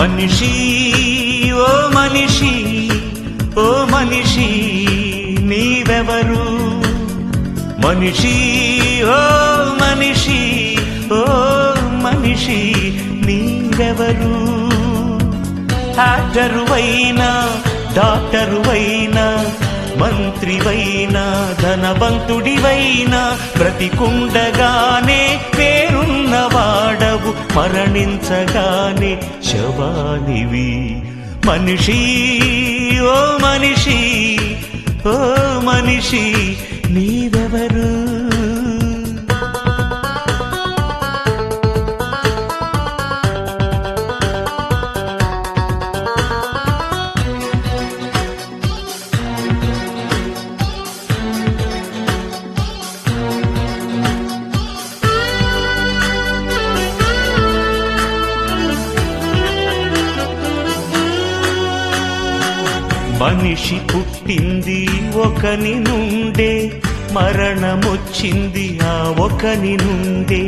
మనిషి ఓ మనిషి ఓ మనిషి నీవెవరు మనిషి ఓ మనిషి ఓ మనిషి నీవెవరు యాక్టరువైనా డాక్టరువైనా మంత్రివైనా ధనవంతుడివైనా బ్రతికుండగానే పేరున్నవాడవు మరణించగానే శవానివి మనిషి ఓ మనిషి ఓ మనిషి నీవెవరు మనిషి పుట్టింది ఒకని నుండే మరణమొచ్చింది ఆ ఒకని నుండే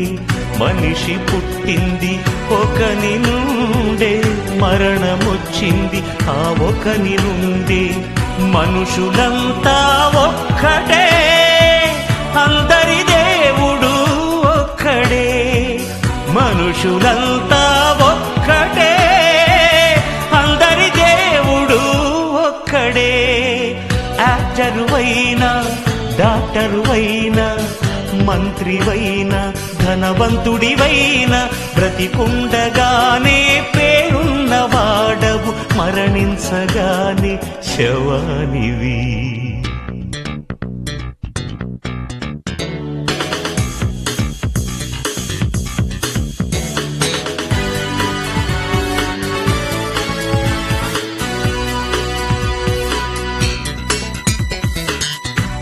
మనిషి పుట్టింది ఒకని నుండే మరణమొచ్చింది ఆ ఒకని నుండే మనుషులంతా ఒక్కడే అందరి దేవుడు ఒక్కడే మనుషులంతా ఒక్కడే యాక్టరువైనా డాక్టరువైనా మంత్రివైనా ధనవంతుడివైనా బ్రతికుండగానే పేరున్నవాడవు మరణించగానే శవానివి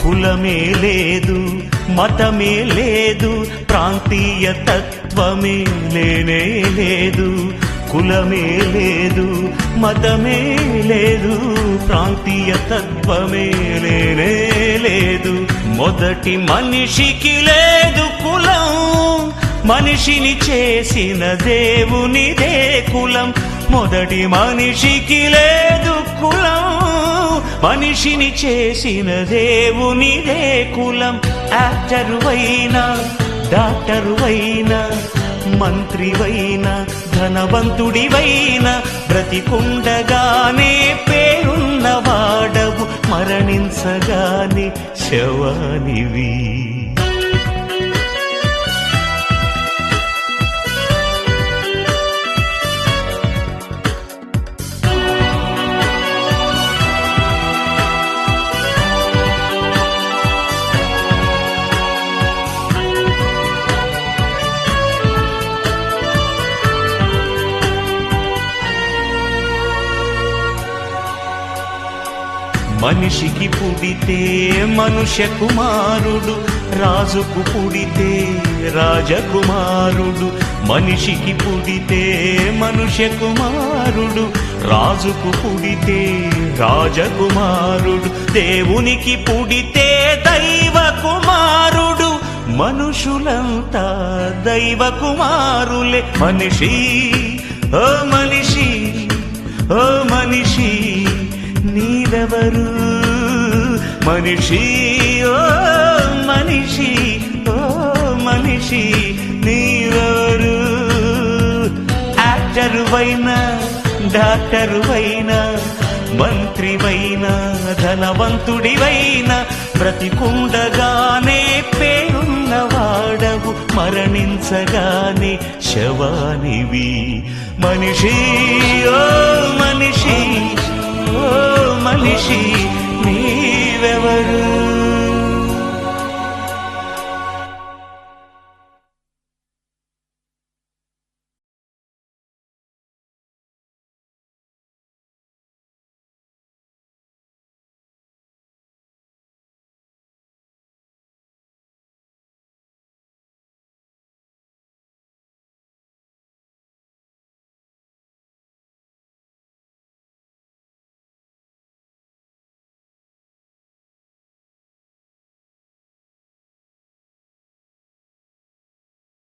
కులమే లేదు మతమే లేదు ప్రాంతీయ తత్వమే లేనే లేదు కులమే లేదు మతమే లేదు ప్రాంతీయ తత్వమే లేనే లేదు మొదటి మనిషికి లేదు కులం మనిషిని చేసిన దేవునిదే కులం మొదటి మనిషికి లేదు కులం మనిషిని చేసిన దేవునిదే కులం యాక్టరువైనా డాక్టరువైనా మంత్రివైనా ధనవంతుడివైనా బ్రతికుండగానే పేరున్నవాడవు మరణించగానే శవానివి మనిషికి పుడితే మనుష్య కుమారుడు రాజుకు పుడితే రాజకుమారుడు మనిషికి పుడితే మనుష్య కుమారుడు రాజుకు పుడితే రాజకుమారుడు దేవునికి పుడితే దైవ కుమారుడు మనుషులంతా దైవ కుమారులే మనిషి ఓ మనిషి ఓ మనిషి నీవెవరు మనిషి ఓ మనిషి ఓ మనిషి నీవెవరు యాక్టరువైనా డాక్టరువైనా మంత్రివైనా ధనవంతుడివైనా బ్రతికుండగానే పేరున్నవాడవు మరణించగానే శవానివి మనిషి ఓ మనిషి ఓ మనిషి